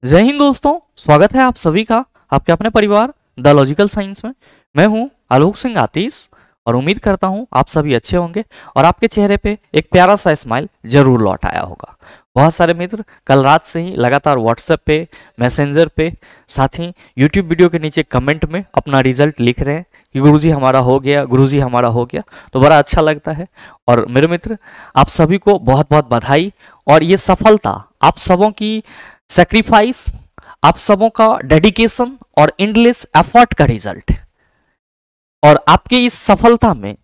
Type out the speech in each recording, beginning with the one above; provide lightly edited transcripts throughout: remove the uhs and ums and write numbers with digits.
जय हिंद दोस्तों, स्वागत है आप सभी का आपके अपने परिवार द लॉजिकल साइंस में। मैं हूं आलोक सिंह आतिश और उम्मीद करता हूं आप सभी अच्छे होंगे और आपके चेहरे पे एक प्यारा सा स्माइल जरूर लौट आया होगा। बहुत सारे मित्र कल रात से ही लगातार व्हाट्सएप पे, मैसेंजर पे, साथ ही यूट्यूब वीडियो के नीचे कमेंट में अपना रिजल्ट लिख रहे हैं कि गुरुजी हमारा हो गया, गुरुजी हमारा हो गया। तो बड़ा अच्छा लगता है। और मेरे मित्र, आप सभी को बहुत बहुत बधाई। और ये सफलता आप सबों की सेक्रीफाइस, आप सबों का डेडिकेशन और एंडलेस एफर्ट का रिजल्ट है। और आपके इस सफलता में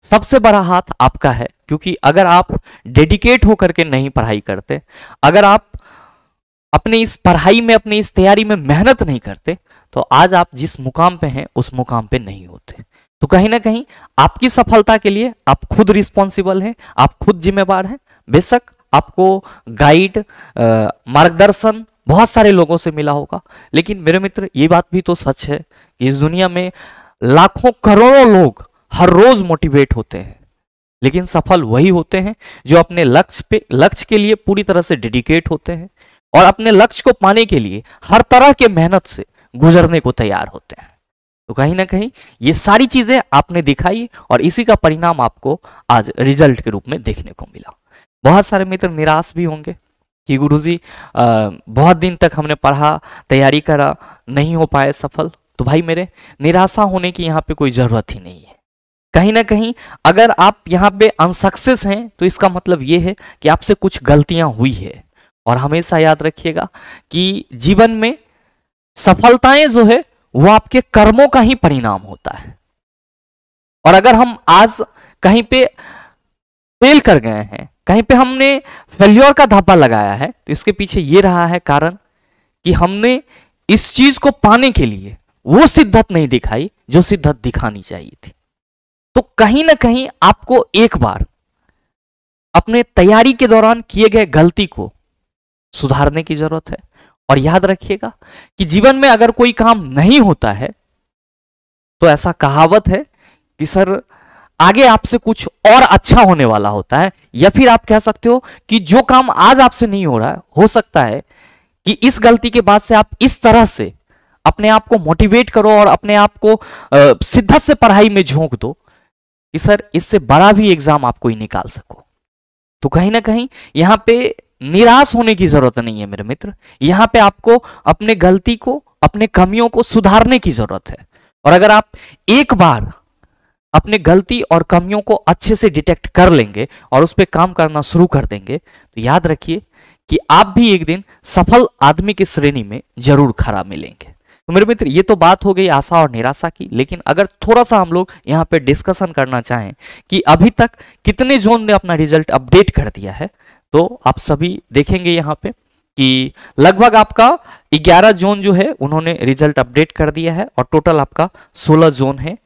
सबसे बड़ा हाथ आपका है, क्योंकि अगर आप डेडिकेट होकर के नहीं पढ़ाई करते, अगर आप अपने इस पढ़ाई में, अपनी इस तैयारी में मेहनत नहीं करते, तो आज आप जिस मुकाम पे हैं उस मुकाम पे नहीं होते। तो कहीं ना कहीं आपकी सफलता के लिए आप खुद रिस्पॉन्सिबल हैं, आप खुद जिम्मेवार हैं। बेशक आपको गाइड, मार्गदर्शन बहुत सारे लोगों से मिला होगा, लेकिन मेरे मित्र ये बात भी तो सच है कि इस दुनिया में लाखों करोड़ों लोग हर रोज मोटिवेट होते हैं, लेकिन सफल वही होते हैं जो अपने लक्ष्य के लिए पूरी तरह से डेडिकेट होते हैं और अपने लक्ष्य को पाने के लिए हर तरह के मेहनत से गुजरने को तैयार होते हैं। तो कहीं ना कहीं ये सारी चीजें आपने दिखाई और इसी का परिणाम आपको आज रिजल्ट के रूप में देखने को मिला। बहुत सारे मित्र निराश भी होंगे कि गुरुजी बहुत दिन तक हमने पढ़ा, तैयारी करा, नहीं हो पाए सफल। तो भाई मेरे, निराशा होने की यहाँ पे कोई जरूरत ही नहीं है। कहीं ना कहीं अगर आप यहाँ पे अनसक्सेस हैं तो इसका मतलब ये है कि आपसे कुछ गलतियां हुई है। और हमेशा याद रखिएगा कि जीवन में सफलताएं जो है वो आपके कर्मों का ही परिणाम होता है। और अगर हम आज कहीं पे फेल कर गए हैं, कहीं पे हमने फेल्योर का धब्बा लगाया है, तो इसके पीछे ये रहा है कारण कि हमने इस चीज को पाने के लिए वो शिद्दत नहीं दिखाई जो शिद्दत दिखानी चाहिए थी। तो कहीं ना कहीं आपको एक बार अपने तैयारी के दौरान किए गए गलती को सुधारने की जरूरत है। और याद रखिएगा कि जीवन में अगर कोई काम नहीं होता है तो ऐसा कहावत है कि सर आगे आपसे कुछ और अच्छा होने वाला होता है, या फिर आप कह सकते हो कि जो काम आज आपसे नहीं हो रहा है, हो सकता है कि इस गलती के बाद से आप इस तरह से अपने आप को मोटिवेट करो और अपने आप को शिद्दत से पढ़ाई में झोंक दो कि सर इससे बड़ा भी एग्जाम आप कोई निकाल सको। तो कहीं ना कहीं यहां पे निराश होने की जरूरत नहीं है मेरे मित्र। यहां पे आपको अपने गलती को, अपने कमियों को सुधारने की जरूरत है। और अगर आप एक बार अपने गलती और कमियों को अच्छे से डिटेक्ट कर लेंगे और उस पर काम करना शुरू कर देंगे, तो याद रखिए कि आप भी एक दिन सफल आदमी की श्रेणी में जरूर खड़ा मिलेंगे। तो मेरे मित्र, ये तो बात हो गई आशा और निराशा की, लेकिन अगर थोड़ा सा हम लोग यहाँ पे डिस्कशन करना चाहें कि अभी तक कितने जोन ने अपना रिजल्ट अपडेट कर दिया है, तो आप सभी देखेंगे यहाँ पे कि लगभग आपका 11 जोन जो है उन्होंने रिजल्ट अपडेट कर दिया है और टोटल आपका 16 जोन है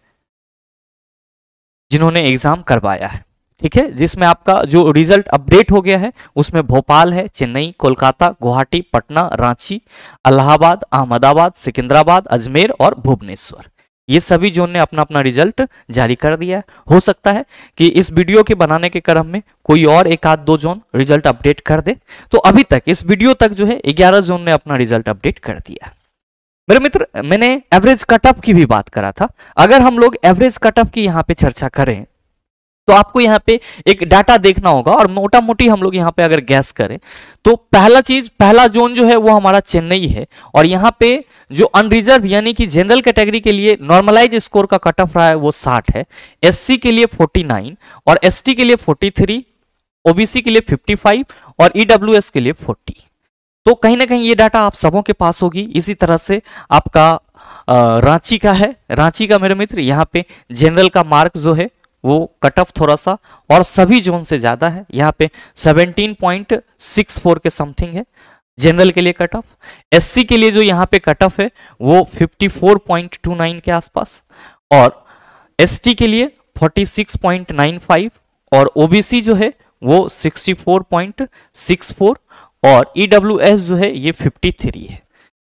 जिन्होंने एग्जाम करवाया है। ठीक है, जिसमें आपका जो रिजल्ट अपडेट हो गया है उसमें भोपाल है, चेन्नई, कोलकाता, गुवाहाटी, पटना, रांची, इलाहाबाद, अहमदाबाद, सिकंदराबाद, अजमेर और भुवनेश्वर। ये सभी जोन ने अपना अपना रिजल्ट जारी कर दिया है। हो सकता है कि इस वीडियो के बनाने के क्रम में कोई और एक आध दो जोन रिजल्ट अपडेट कर दे। तो अभी तक इस वीडियो तक जो है 11 जोन ने अपना रिजल्ट अपडेट कर दिया है। मेरे मित्र, मैंने एवरेज कट ऑफ की भी बात करा था। अगर हम लोग एवरेज कट ऑफ की यहाँ पे चर्चा करें तो आपको यहाँ पे एक डाटा देखना होगा और मोटा मोटी हम लोग यहाँ पे अगर गैस करें तो पहला जोन जो है वो हमारा चेन्नई है। और यहाँ पे जो अनरिजर्व यानी कि जनरल कैटेगरी के लिए नॉर्मलाइज स्कोर का कट ऑफ रहा है वो 60 है, एससी के लिए 49 और एसटी के लिए 43, ओबीसी के लिए 55 और ईडब्ल्यूएस के लिए 40। तो कहीं ना कहीं ये डाटा आप सबों के पास होगी। इसी तरह से आपका रांची का है। रांची का मेरे मित्र यहाँ पे जनरल का मार्क जो है वो कट ऑफ थोड़ा सा और सभी जोन से ज्यादा है। यहाँ पे 17.64 के समथिंग है जनरल के लिए कट ऑफ। एससी के लिए जो यहाँ पे कट ऑफ है वो 54.29 के आसपास और एसटी के लिए 46.95 और ओबीसी जो है वो 64.64 और ईडब्ल्यूएस जो है ये 53 है।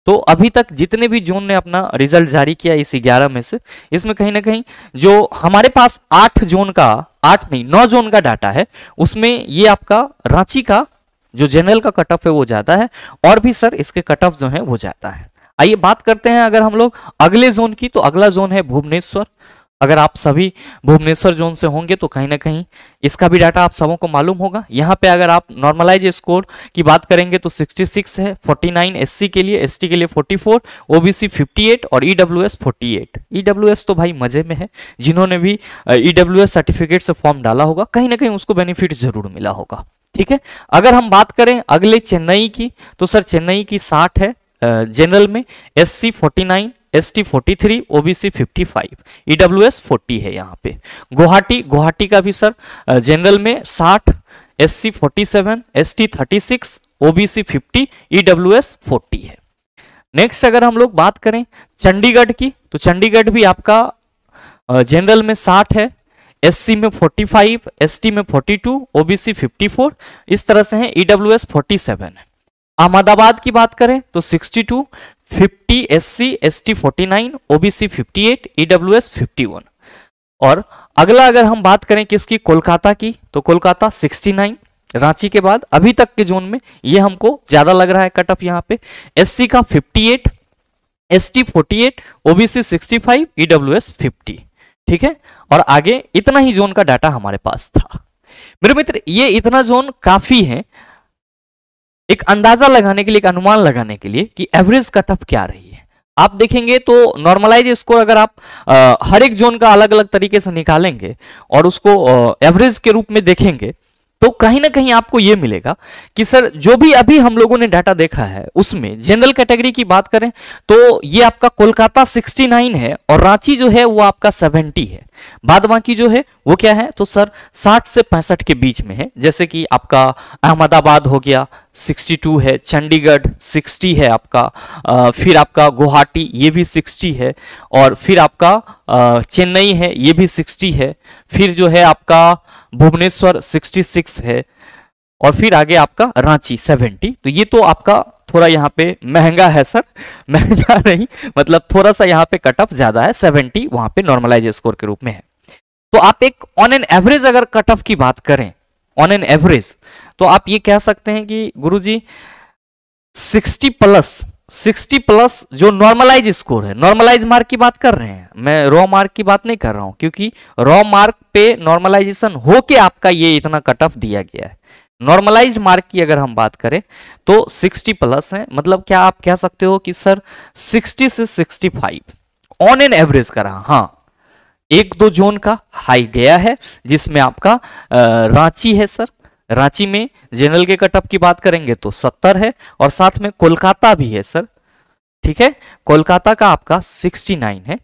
तो अभी तक जितने भी जोन ने अपना रिजल्ट जारी किया इस 11 में से, इसमें कहीं ना कहीं जो हमारे पास 9 जोन का डाटा है उसमें ये आपका रांची का जो जनरल का कट ऑफ है वो ज्यादा है, और भी सर इसके कट ऑफ जो है वो ज्यादा है। आइए बात करते हैं अगर हम लोग अगले जोन की, तो अगला जोन है भुवनेश्वर। अगर आप सभी भुवनेश्वर जोन से होंगे तो कहीं ना कहीं इसका भी डाटा आप सबों को मालूम होगा। यहाँ पे अगर आप नॉर्मलाइज स्कोर की बात करेंगे तो 66 है, 49 एससी के लिए, एसटी के लिए 44, ओबीसी 58 और ईडब्ल्यूएस 48। ईडब्ल्यूएस तो भाई मजे में है, जिन्होंने भी ईडब्ल्यूएस सर्टिफिकेट से फॉर्म डाला होगा कहीं ना कहीं उसको बेनिफिट जरूर मिला होगा। ठीक है, अगर हम बात करें अगले चेन्नई की, तो सर चेन्नई की 60 है जनरल में, एससी 49, एसटी 43, ओबीसी 55, ईडब्ल्यूएस 40 है यहाँ पे। गुवाहाटी का भी सर जनरल में 60, एससी 47, एसटी 36, ओबीसी 50, ईडब्ल्यूएस 40 है। नेक्स्ट अगर हम लोग बात करें चंडीगढ़ की, तो चंडीगढ़ भी आपका जनरल में 60 है, एससी में 45, एसटी में 42, ओबीसी 54, इस तरह से है, ईडब्ल्यूएस 47 है। अहमदाबाद की बात करें तो 62, 50 एससी, एसटी 49, ओबीसी 58, ईडब्ल्यूएस 51। और अगला अगर हम बात करें किसकी, कोलकाता की, तो कोलकाता 69, रांची के बाद अभी तक के जोन में ये हमको ज्यादा लग रहा है कट ऑफ यहाँ पे। एससी का 58, एसटी 48, ओबीसी 65, ईडब्ल्यूएस 50। ठीक है, और आगे इतना ही जोन का डाटा हमारे पास था। मेरे मित्र ये इतना जोन काफी है एक अंदाजा लगाने के लिए, एक अनुमान लगाने के लिए कि एवरेज कट ऑफ क्या रही है। आप देखेंगे तो नॉर्मलाइज स्कोर अगर आप हर एक जोन का अलग अलग तरीके से निकालेंगे और उसको एवरेज के रूप में देखेंगे तो कहीं ना कहीं आपको यह मिलेगा कि सर जो भी अभी हम लोगों ने डाटा देखा है उसमें जनरल कैटेगरी की बात करें तो ये आपका कोलकाता 69 है और रांची जो है वो आपका 70 है। बाद बाकी जो है वो क्या है, तो सर 60 से 65 के बीच में है। जैसे कि आपका अहमदाबाद हो गया 62 है, चंडीगढ़ 60 है आपका, फिर आपका गुवाहाटी ये भी 60 है, और फिर आपका चेन्नई है ये भी 60 है, फिर जो है आपका भुवनेश्वर 66 है, और फिर आगे आपका रांची 70। तो ये तो आपका थोड़ा यहाँ पे महंगा है सर, महंगा नहीं मतलब थोड़ा सा यहाँ पे कट ऑफ ज्यादा है, 70 वहां पे नॉर्मलाइज स्कोर के रूप में है। तो आप एक ऑन एन एवरेज अगर कट ऑफ की बात करें, ऑन एन एवरेज, तो आप ये कह सकते हैं कि गुरुजी 60 प्लस जो नॉर्मलाइज स्कोर है, नॉर्मलाइज मार्क की बात कर रहे हैं, मैं रॉ मार्क की बात नहीं कर रहा हूं, क्योंकि रॉ मार्क पे नॉर्मलाइजेशन होके आपका ये इतना कट ऑफ दिया गया है। नॉर्मलाइज मार्क की अगर हम बात करें तो 60 प्लस है, मतलब क्या आप कह सकते हो कि सर 60 से 65 ऑन एन एवरेज का रहा। हाँ, एक दो जोन का हाई गया है जिसमें आपका रांची है सर, रांची में जनरल के कट ऑफ की बात करेंगे तो 70 है, और साथ में कोलकाता भी है सर। ठीक है, कोलकाता का आपका 69 है।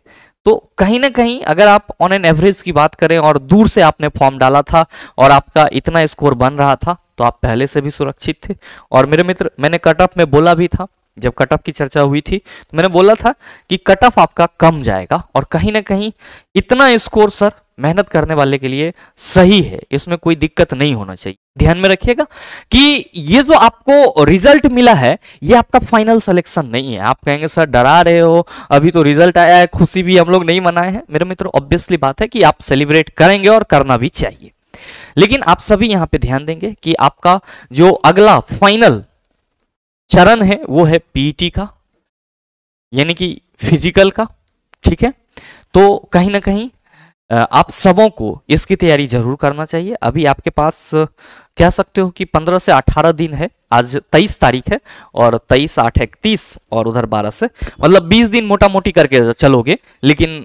तो कहीं ना कहीं अगर आप ऑन एन एवरेज की बात करें और दूर से आपने फॉर्म डाला था और आपका इतना स्कोर बन रहा था तो आप पहले से भी सुरक्षित थे। और मेरे मित्र मैंने कट ऑफ में बोला भी था, जब कट ऑफ की चर्चा हुई थी तो मैंने बोला था कि कट ऑफ आपका कम जाएगा, और कहीं ना कहीं इतना स्कोर सर मेहनत करने वाले के लिए सही है, इसमें कोई दिक्कत नहीं होना चाहिए। ध्यान में रखिएगा कि ये जो आपको रिजल्ट मिला है ये आपका फाइनल सिलेक्शन नहीं है। आप कहेंगे सर डरा रहे हो, अभी तो रिजल्ट आया है, खुशी भी हम लोग नहीं मनाए हैं। मेरे मित्र ऑब्वियसली बात है कि आप सेलिब्रेट करेंगे और करना भी चाहिए, लेकिन आप सभी यहां पे ध्यान देंगे कि आपका जो अगला फाइनल चरण है वो है पीईटी का, यानी कि फिजिकल का। ठीक है, तो कहीं ना कहीं आप सबों को इसकी तैयारी जरूर करना चाहिए। अभी आपके पास कह सकते हो कि 15 से 18 दिन है, आज 23 तारीख है, और 23, 8, 31 और उधर 12 से मतलब 20 दिन मोटा मोटी करके चलोगे, लेकिन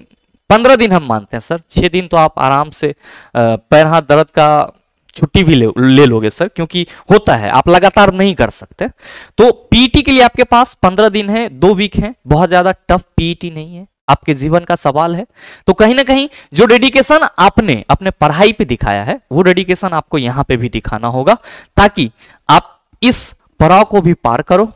15 दिन हम मानते हैं सर। 6 दिन तो आप आराम से पैर हाथ दर्द का छुट्टी भी ले लोगे सर, क्योंकि होता है, आप लगातार नहीं कर सकते। तो पीईटी के लिए आपके पास 15 दिन है, 2 वीक है, बहुत ज्यादा टफ पीईटी नहीं है, आपके जीवन का सवाल है। तो कहीं ना कहीं जो डेडिकेशन आपने अपने पढ़ाई पे दिखाया है वो डेडिकेशन आपको यहां पे भी दिखाना होगा, ताकि आप इस पड़ाव को भी पार करो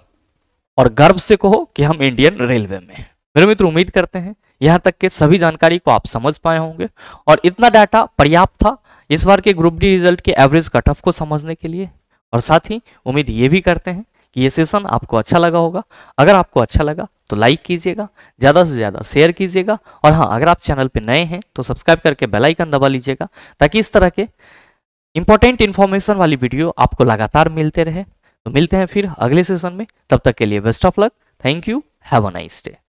और गर्व से कहो कि हम इंडियन रेलवे में हैं। मेरे मित्र उम्मीद करते हैं यहां तक के सभी जानकारी को आप समझ पाए होंगे, और इतना डाटा पर्याप्त था इस बार के ग्रुप डी रिजल्ट के एवरेज कट ऑफ को समझने के लिए। और साथ ही उम्मीद ये भी करते हैं कि ये सेशन आपको अच्छा लगा होगा। अगर आपको अच्छा लगा तो लाइक कीजिएगा, ज़्यादा से ज़्यादा शेयर कीजिएगा, और हाँ, अगर आप चैनल पे नए हैं तो सब्सक्राइब करके बेल आइकन दबा लीजिएगा, ताकि इस तरह के इंपॉर्टेंट इन्फॉर्मेशन वाली वीडियो आपको लगातार मिलते रहे। तो मिलते हैं फिर अगले सेशन में, तब तक के लिए best of luck. Thank you, have a nice day.